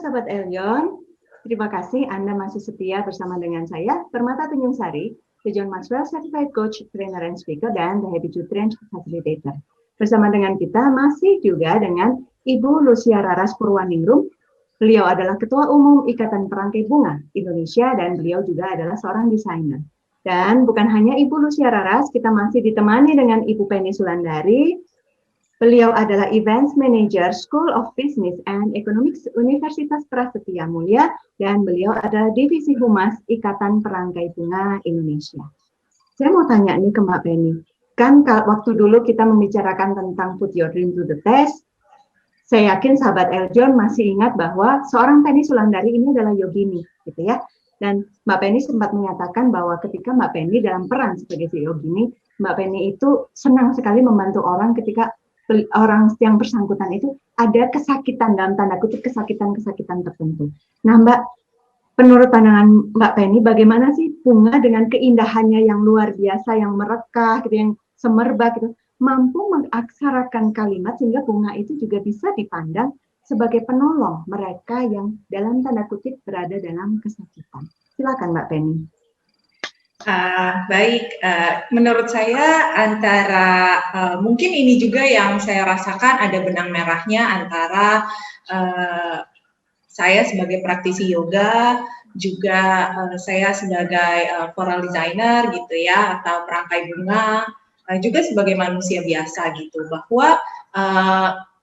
Sahabat Elyon, terima kasih Anda masih setia bersama dengan saya, Permata Tunjung Sari, the John Maxwell Certified Coach, Trainer and Speaker, dan The Habitude Change Facilitator. Bersama dengan kita masih juga dengan Ibu Lucia Raras Purwaningrum. Beliau adalah Ketua Umum Ikatan Perangkai Bunga Indonesia dan beliau juga adalah seorang desainer. Dan bukan hanya Ibu Lucia Raras, kita masih ditemani dengan Ibu Penny Sulandari. Beliau adalah Events Manager School of Business and Economics Universitas Prasetya Mulia dan beliau adalah Divisi Humas Ikatan Perangkai Bunga Indonesia. Saya mau tanya nih ke Mbak Penny, kan waktu dulu kita membicarakan tentang put your dream to the test, saya yakin sahabat Eljon masih ingat bahwa seorang Penny Sulandari ini adalah yogini, gitu ya. Dan Mbak Penny sempat menyatakan bahwa ketika Mbak Penny dalam peran sebagai si yogini, Mbak Penny itu senang sekali membantu orang ketika orang yang bersangkutan itu ada kesakitan, dalam tanda kutip kesakitan-kesakitan tertentu. Nah Mbak, menurut pandangan Mbak Penny, bagaimana sih bunga dengan keindahannya yang luar biasa, yang merekah, gitu, yang semerbak, gitu, mampu mengaksarakan kalimat sehingga bunga itu juga bisa dipandang sebagai penolong mereka yang dalam tanda kutip berada dalam kesakitan. Silakan Mbak Penny. Baik, menurut saya antara mungkin ini juga yang saya rasakan ada benang merahnya antara saya sebagai praktisi yoga, juga saya sebagai floral designer gitu ya, atau perangkai bunga, juga sebagai manusia biasa gitu, bahwa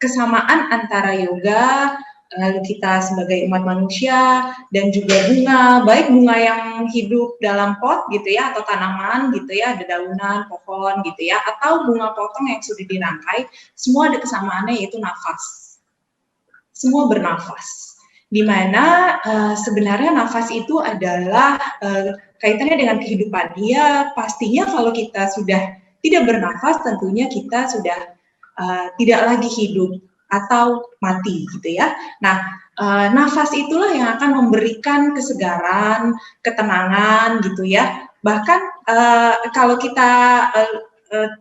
kesamaan antara yoga, lalu kita sebagai umat manusia dan juga bunga, baik bunga yang hidup dalam pot gitu ya, atau tanaman gitu ya, ada daunan, pohon gitu ya, atau bunga potong yang sudah dirangkai, semua ada kesamaannya yaitu nafas. Semua bernafas. Di mana sebenarnya nafas itu adalah kaitannya dengan kehidupan. Ya pastinya kalau kita sudah tidak bernafas, tentunya kita sudah tidak lagi hidup atau mati gitu ya. Nah, nafas itulah yang akan memberikan kesegaran, ketenangan gitu ya. Bahkan kalau kita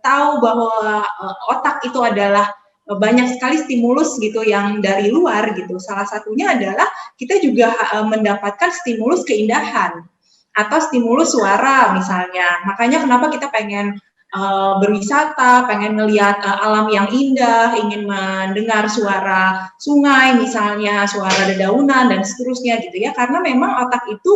tahu bahwa otak itu adalah banyak sekali stimulus gitu yang dari luar gitu. Salah satunya adalah kita juga mendapatkan stimulus keindahan atau stimulus suara misalnya. Makanya kenapa kita pengen berwisata, pengen melihat alam yang indah, ingin mendengar suara sungai misalnya, suara dedaunan dan seterusnya gitu ya, karena memang otak itu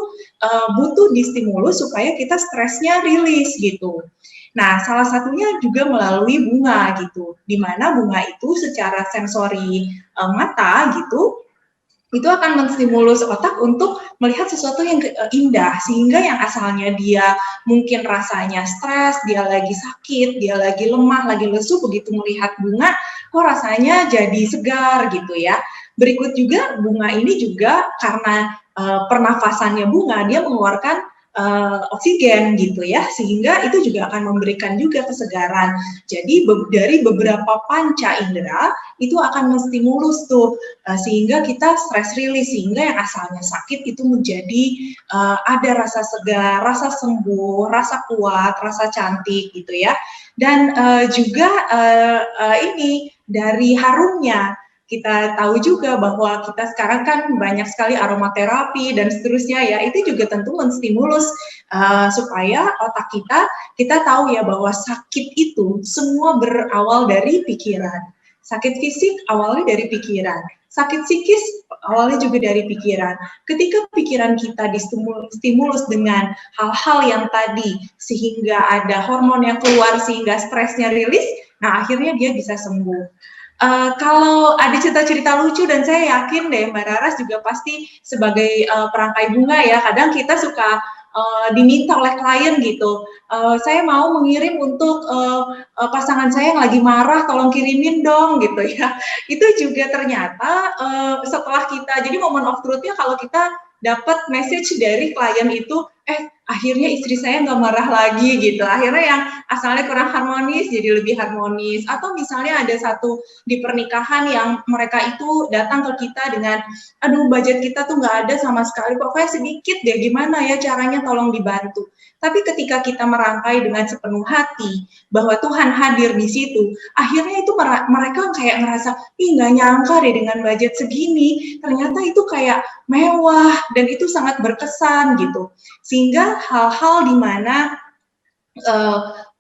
butuh distimulus supaya kita stresnya rilis gitu. Nah, salah satunya juga melalui bunga gitu, di mana bunga itu secara sensori mata gitu, itu akan menstimulus otak untuk melihat sesuatu yang indah, sehingga yang asalnya dia mungkin rasanya stres, dia lagi sakit, dia lagi lemah, lagi lesu, begitu melihat bunga, kok rasanya jadi segar gitu ya. Berikut juga bunga ini juga karena pernafasannya bunga, dia mengeluarkan oksigen gitu ya, sehingga itu juga akan memberikan juga kesegaran. Jadi dari beberapa panca indera itu akan menstimulus tuh sehingga kita stress release, sehingga yang asalnya sakit itu menjadi ada rasa segar, rasa sembuh, rasa kuat, rasa cantik gitu ya. Dan juga ini dari harumnya. Kita tahu juga bahwa kita sekarang kan banyak sekali aromaterapi dan seterusnya ya, itu juga tentu menstimulus supaya otak kita tahu ya bahwa sakit itu semua berawal dari pikiran. Sakit fisik awalnya dari pikiran, sakit psikis awalnya juga dari pikiran. Ketika pikiran kita distimulus dengan hal-hal yang tadi, sehingga ada hormon yang keluar sehingga stresnya rilis, nah akhirnya dia bisa sembuh. Kalau ada cerita-cerita lucu, dan saya yakin deh Mbak Raras juga pasti sebagai perangkai bunga ya, kadang kita suka diminta oleh klien gitu, saya mau mengirim untuk pasangan saya yang lagi marah, tolong kirimin dong gitu ya. Itu juga ternyata setelah kita, jadi moment of truth-nya kalau kita dapat message dari klien itu akhirnya istri saya nggak marah lagi gitu. Akhirnya yang asalnya kurang harmonis jadi lebih harmonis. Atau misalnya ada satu di pernikahan yang mereka itu datang ke kita dengan, aduh budget kita tuh nggak ada sama sekali, pokoknya sedikit deh, gimana ya caranya, tolong dibantu. Tapi ketika kita merangkai dengan sepenuh hati bahwa Tuhan hadir di situ, akhirnya itu mereka kayak ngerasa, ih nggak nyangka deh dengan budget segini, ternyata itu kayak mewah dan itu sangat berkesan gitu. Sehingga hal-hal di mana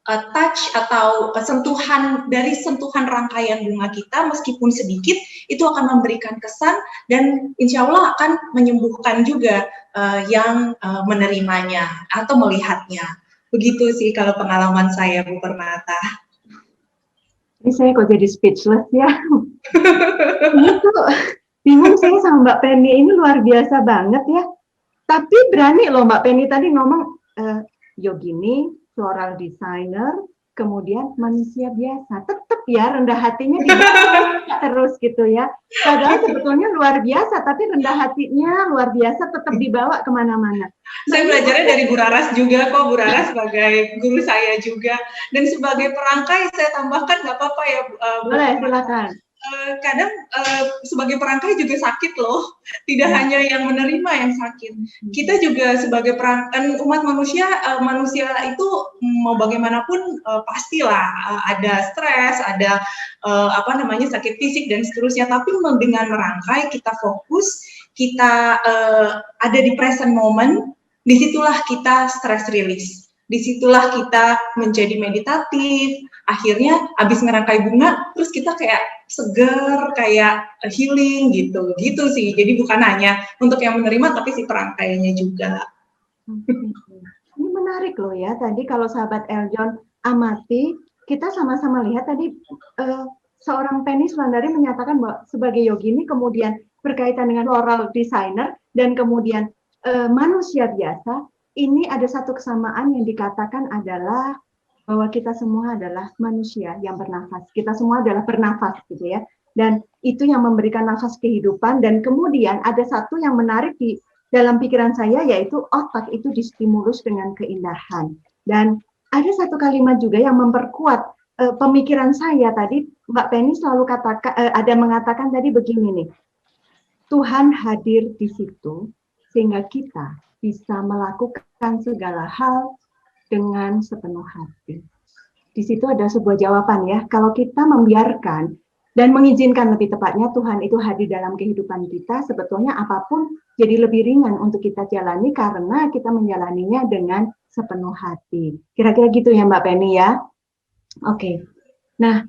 touch atau sentuhan dari sentuhan rangkaian bunga kita meskipun sedikit itu akan memberikan kesan dan insya Allah akan menyembuhkan juga yang menerimanya atau melihatnya. Begitu sih kalau pengalaman saya, Bu Permata. Ini saya kok jadi speechless ya. Ini tuh bingung saya sama Mbak Penny, ini luar biasa banget ya. Tapi berani loh Mbak Penny tadi ngomong Yogini, floral designer, kemudian manusia biasa. Tetap ya rendah hatinya dibawa terus gitu ya. Padahal sebetulnya luar biasa, tapi rendah hatinya luar biasa tetap dibawa kemana-mana. Saya belajarnya dari Bu Raras juga kok, Bu Raras sebagai guru saya juga. Dan sebagai perangkai saya tambahkan nggak apa-apa ya Bu. Boleh, silakan. Kadang sebagai perangkai juga sakit loh, tidak hanya yang menerima yang sakit. Kita juga sebagai perangkai umat manusia, manusia itu mau bagaimanapun pastilah ada stres, ada sakit fisik dan seterusnya. Tapi dengan merangkai kita fokus, kita ada di present moment, disitulah kita stress release. Disitulah kita menjadi meditatif, akhirnya habis ngerangkai bunga, terus kita kayak seger, kayak healing gitu sih. Jadi bukan hanya untuk yang menerima, tapi si perangkaiannya juga. Ini menarik loh ya, tadi kalau sahabat Eljon amati, kita sama-sama lihat tadi seorang Penny Sulandari menyatakan bahwa sebagai yogini kemudian berkaitan dengan floral designer dan kemudian manusia biasa, ini ada satu kesamaan yang dikatakan adalah bahwa kita semua adalah manusia yang bernafas. Kita semua adalah bernafas gitu ya. Dan itu yang memberikan nafas kehidupan. Dan kemudian ada satu yang menarik di dalam pikiran saya, yaitu otak itu distimulus dengan keindahan. Dan ada satu kalimat juga yang memperkuat pemikiran saya tadi. Mbak Penny selalu ada mengatakan tadi begini nih, Tuhan hadir di situ sehingga kita bisa melakukan segala hal dengan sepenuh hati. Di situ ada sebuah jawaban ya, kalau kita membiarkan dan mengizinkan lebih tepatnya Tuhan itu hadir dalam kehidupan kita, sebetulnya apapun jadi lebih ringan untuk kita jalani karena kita menjalaninya dengan sepenuh hati. Kira-kira gitu ya Mbak Penny ya? Oke. Nah,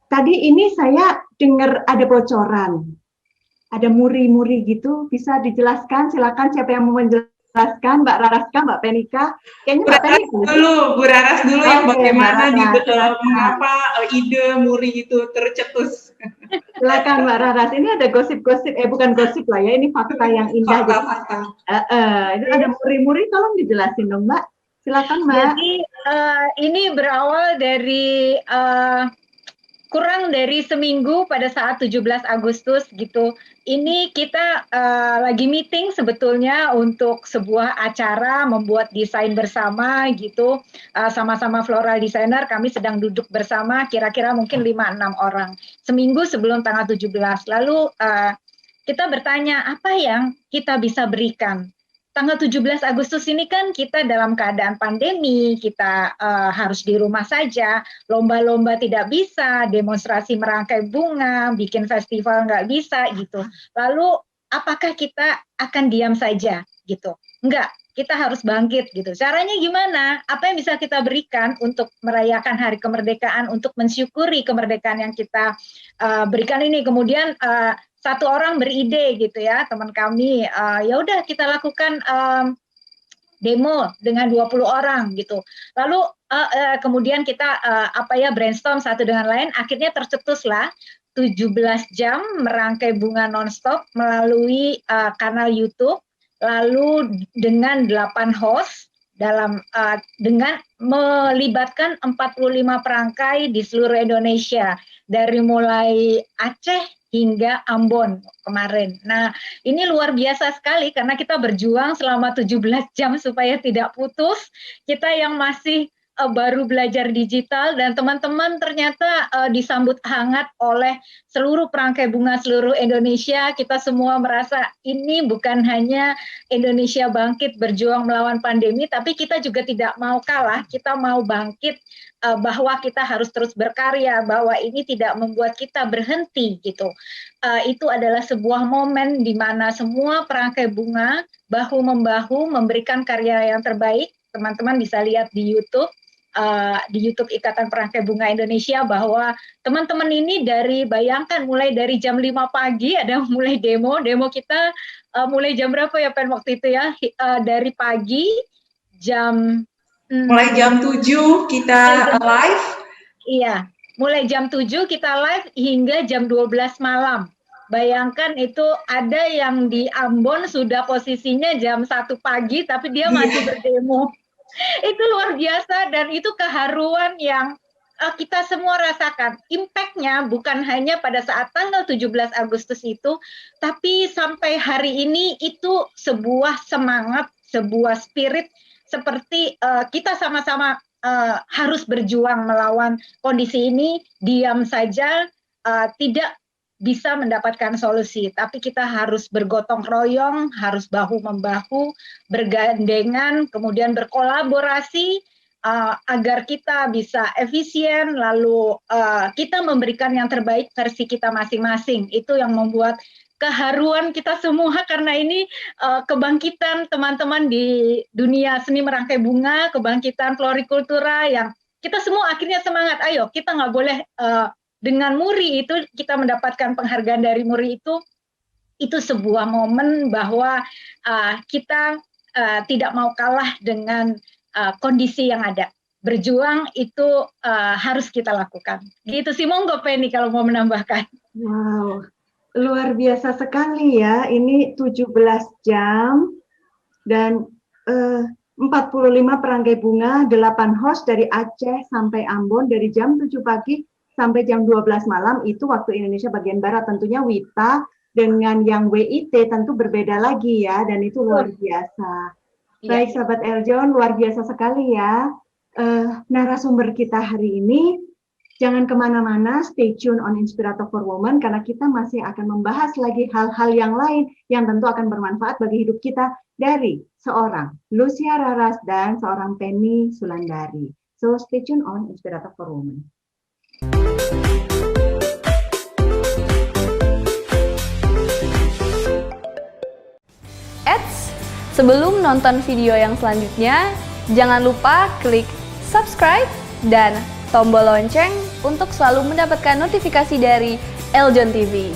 tadi ini saya dengar ada bocoran. Ada muri-muri gitu, bisa dijelaskan? Silakan siapa yang mau menjelaskan, Mbak Raraska, Mbak Penika? Kayaknya Mbak Penny dulu, Bu Raras dulu yang bagaimana mengapa ide muri itu tercetus. Silakan Mbak Raras. Ini ada gosip-gosip, bukan gosip lah ya, ini fakta yang indah. Fakta. Itu ada muri-muri, tolong dijelasin dong Mbak. Silakan Mbak. Jadi ini berawal dari kurang dari seminggu pada saat 17 Agustus gitu. Ini kita lagi meeting sebetulnya untuk sebuah acara membuat desain bersama gitu. Sama-sama floral designer, kami sedang duduk bersama kira-kira mungkin 5-6 orang. Seminggu sebelum tanggal 17. Lalu kita bertanya apa yang kita bisa berikan. Tanggal 17 Agustus ini kan kita dalam keadaan pandemi, kita harus di rumah saja, lomba-lomba tidak bisa, demonstrasi merangkai bunga, bikin festival nggak bisa gitu. Lalu apakah kita akan diam saja gitu? Enggak, kita harus bangkit gitu. Caranya gimana? Apa yang bisa kita berikan untuk merayakan hari kemerdekaan, untuk mensyukuri kemerdekaan yang kita berikan ini? Kemudian satu orang beride gitu ya, teman kami, ya udah kita lakukan demo dengan 20 orang gitu. Lalu kemudian kita brainstorm satu dengan lain, akhirnya tercetuslah 17 jam merangkai bunga nonstop melalui kanal YouTube, lalu dengan 8 host dengan melibatkan 45 perangkai di seluruh Indonesia, dari mulai Aceh, hingga Ambon kemarin. Nah, ini luar biasa sekali karena kita berjuang selama 17 jam supaya tidak putus. Kita yang masih baru belajar digital dan teman-teman ternyata disambut hangat oleh seluruh perangkai bunga seluruh Indonesia. Kita semua merasa ini bukan hanya Indonesia bangkit berjuang melawan pandemi, tapi kita juga tidak mau kalah. Kita mau bangkit bahwa kita harus terus berkarya, bahwa ini tidak membuat kita berhenti gitu. Itu adalah sebuah momen di mana semua perangkai bunga bahu-membahu memberikan karya yang terbaik. Teman-teman bisa lihat di YouTube Ikatan Perangkai Bunga Indonesia bahwa teman-teman ini bayangkan mulai dari jam 5 pagi ada mulai demo kita mulai jam berapa ya Pen waktu itu ya, dari pagi mulai jam 7 kita live. Iya, mulai jam 7 kita live hingga jam 12 malam. Bayangkan itu ada yang di Ambon sudah posisinya jam 1 pagi tapi dia masih berdemo. Itu luar biasa dan itu keharuan yang kita semua rasakan. Impact-nya bukan hanya pada saat tanggal 17 Agustus itu, tapi sampai hari ini itu sebuah semangat, sebuah spirit seperti kita sama-sama harus berjuang melawan kondisi ini, diam saja tidak bisa mendapatkan solusi, tapi kita harus bergotong royong, harus bahu-membahu, bergandengan, kemudian berkolaborasi agar kita bisa efisien, lalu kita memberikan yang terbaik versi kita masing-masing. Itu yang membuat keharuan kita semua karena ini kebangkitan teman-teman di dunia seni merangkai bunga, kebangkitan florikultura yang kita semua akhirnya semangat. Ayo, kita nggak boleh dengan MURI itu kita mendapatkan penghargaan dari MURI itu sebuah momen bahwa kita tidak mau kalah dengan kondisi yang ada. Berjuang itu harus kita lakukan. Gitu sih, monggo Penny kalau mau menambahkan. Wow, luar biasa sekali ya. Ini 17 jam dan 45 perangkai bunga, 8 host dari Aceh sampai Ambon dari jam 7 pagi sampai jam 12 malam itu waktu Indonesia bagian Barat. Tentunya Wita dengan yang WIT tentu berbeda lagi ya, dan itu luar biasa. Baik sahabat Eljon, luar biasa sekali ya. Narasumber kita hari ini, jangan kemana-mana, stay tune on Inspirator for Women, karena kita masih akan membahas lagi hal-hal yang lain yang tentu akan bermanfaat bagi hidup kita dari seorang Lucia Raras dan seorang Penny Sulandari. So stay tune on Inspirator for Women. Sebelum nonton video yang selanjutnya, jangan lupa klik subscribe dan tombol lonceng untuk selalu mendapatkan notifikasi dari Eljon TV.